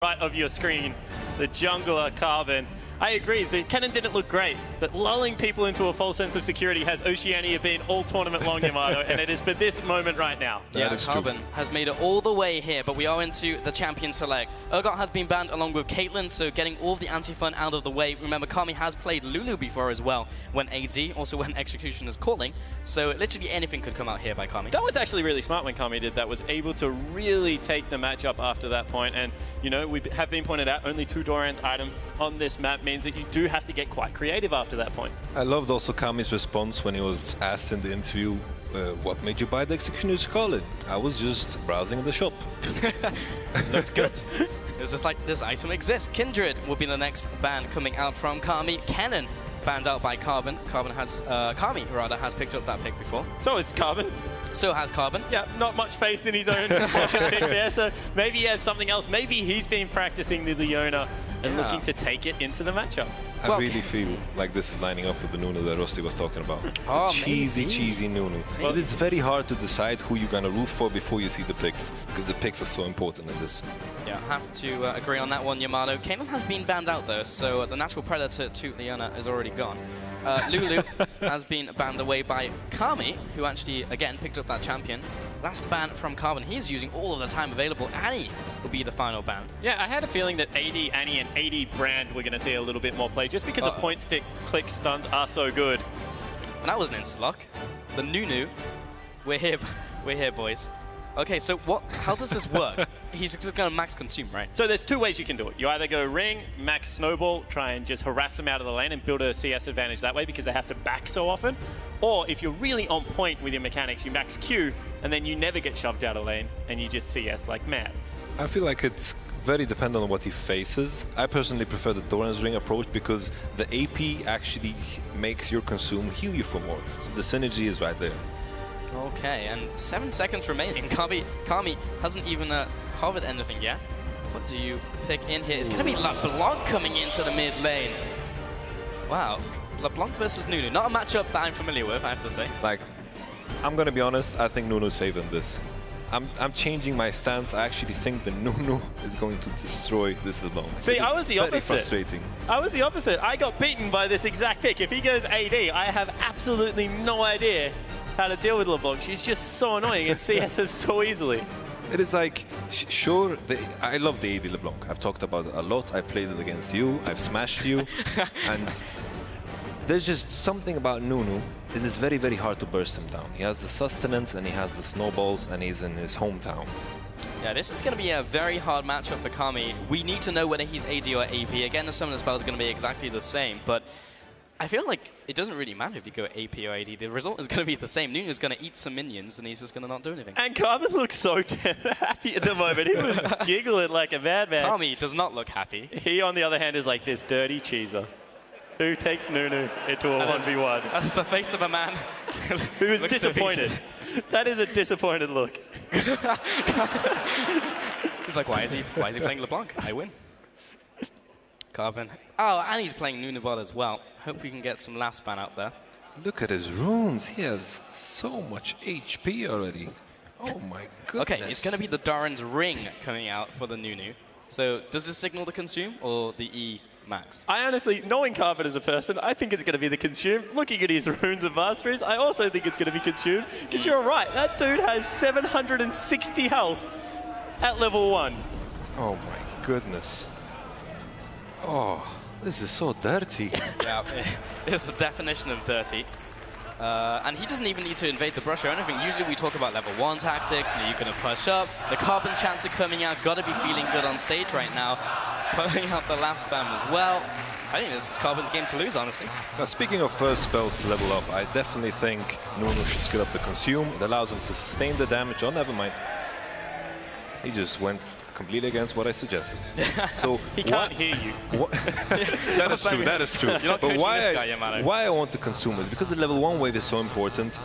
right of your screen, the jungler Carbon. I agree, the cannon didn't look great, but lulling people into a false sense of security has Oceania been all tournament long, Yamato, and it is for this moment right now. Yeah, Carbon has made it all the way here, but we are into the champion select. Urgot has been banned along with Caitlyn, so getting all the anti-fun out of the way. Remember, Kami has played Lulu before as well, when AD, also when Execution is calling, so literally anything could come out here by Kami. That was actually really smart when Kami did that, was able to really take the matchup after that point, and you know, we have been pointed out, only 2 Doran's items on this map means that you do have to get quite creative after that point. I loved also Kami's response when he was asked in the interview, what made you buy the Executioner's Calling? I was just browsing the shop. Looks good. It's just like this item exists. Kindred will be the next ban coming out from Kami. Cannon banned out by Carbon. Kami has picked up that pick before. So is Carbon. So has Carbon. Yeah, not much faith in his own pick there, so maybe he has something else. Maybe he's been practicing the Leona and looking to take it into the matchup. I really feel like this is lining up with the Nunu that Ro16 was talking about. Oh, the cheesy Nunu. Well, it's very hard to decide who you're going to root for before you see the picks, because the picks are so important in this. Yeah, have to agree on that one, Yamato. Caitlyn has been banned out though, so the natural predator to Leona is already gone. Lulu has been banned away by Kami, who actually, again, picked up that champion. Last ban from Carbon. He's using all of the time available. Annie will be the final ban. Yeah, I had a feeling that AD, Annie, and AD Brand we're going to see a little bit more play, just because the point stick click stuns are so good. And that was an insta-lock. The Nunu. We're here, boys. Okay, so how does this work? He's just going to max consume, right? So there's 2 ways you can do it. You either go ring, max snowball, try and just harass them out of the lane and build a CS advantage that way because they have to back so often. Or if you're really on point with your mechanics, you max Q and then you never get shoved out of lane and you just CS like mad. I feel like it's very dependent on what he faces. I personally prefer the Doran's Ring approach because the AP actually makes your consume heal you for more. So the synergy is right there. Okay, and 7 seconds remaining. Kami hasn't even hovered anything yet. What do you pick in here? It's going to be LeBlanc coming into the mid lane. Wow, LeBlanc versus Nunu. Not a matchup that I'm familiar with, I have to say. Like, I'm going to be honest, I think Nunu's favoring this. I'm changing my stance. I actually think the Nunu is going to destroy this LeBlanc. See, I was the opposite. Very frustrating. I was the opposite. I got beaten by this exact pick. If he goes AD, I have absolutely no idea how to deal with LeBlanc. She's just so annoying and CSs so easily. It is like, sure, I love the AD LeBlanc. I've talked about it a lot. I've played it against you. I've smashed you. And there's just something about Nunu. It is very, very hard to burst him down. He has the sustenance and he has the snowballs and he's in his hometown. Yeah, this is going to be a very hard matchup for Kami. We need to know whether he's AD or AP. Again, the summon spell is going to be exactly the same, but I feel like it doesn't really matter if you go AP or AD. The result is going to be the same. Nunu's going to eat some minions, and he's just going to not do anything. And Carbon looks so happy at the moment. He was giggling like a madman. Kami does not look happy. He, on the other hand, is like this dirty cheeser who takes Nunu into a 1v1. That's the face of a man who is disappointed. That is a disappointed look. He's like, why is he playing LeBlanc? I win. Carbon. Oh, and he's playing Nunu bot as well. Hope we can get some last ban out there. Look at his runes. He has so much HP already. Oh my goodness. Okay, it's going to be the Doran's Ring coming out for the Nunu. So does this signal the consume or the E max? I honestly, knowing Carbon as a person, I think it's going to be the consume. Looking at his runes of masteries, I also think it's going to be consumed. Because you're right, that dude has 760 health at level 1. Oh my goodness. Oh, this is so dirty. Yeah, it's the definition of dirty. And he doesn't even need to invade the brush or anything. Usually we talk about level 1 tactics, and you're going to push up. The Carbon chants are coming out. Got to be feeling good on stage right now. Pulling out the last spam as well. I think this is Carbon's game to lose, honestly. Now, speaking of first spells to level up, I definitely think Nunu should skill up the consume. It allows him to sustain the damage. Oh, never mind. He just went completely against what I suggested. So he can't hear you. That is true. That is true. But why I want to consume is because the level 1 wave is so important.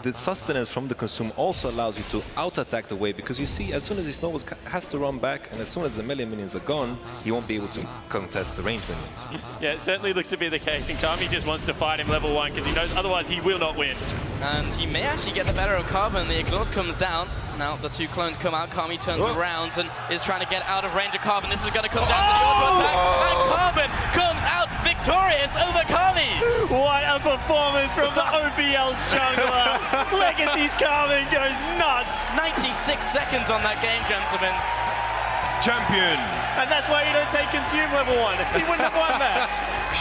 The sustenance from the consume also allows you to out-attack the wave, because you see, as soon as his snowballs has to run back, and as soon as the melee minions are gone, he won't be able to contest the range minions. Yeah, it certainly looks to be the case, and Kami just wants to fight him level 1 because he knows otherwise he will not win. And he may actually get the better of Carbon. The exhaust comes down. Now the two clones come out, Kami turns around and is trying to get out of range of Carbon. This is going to come down to the auto attack, and Carbon comes out victorious over Kami! What a performance from the OBL's jungler! Legacy's Carbon goes nuts! 96 seconds on that game, gentlemen. Champion! And that's why you don't take Consume level 1. He wouldn't have won that.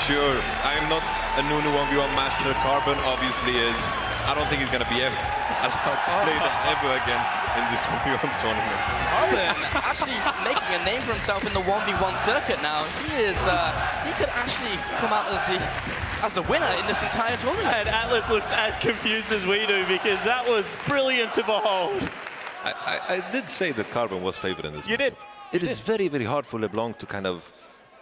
Sure, I am not a Nunu 1v1 master. Carbon obviously is. I don't think he's going to be allowed to play that ever again in this 1v1 tournament. Carbon actually making a name for himself in the 1v1 circuit now. He is, he could actually come out as the winner in this entire tournament. And Atlas looks as confused as we do because that was brilliant to behold. I did say that Carbon was favored in this matchup. You did. It is very, very hard for LeBlanc to kind of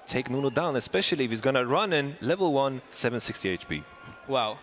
take Nunu down, especially if he's going to run in level 1, 760 HP. Well,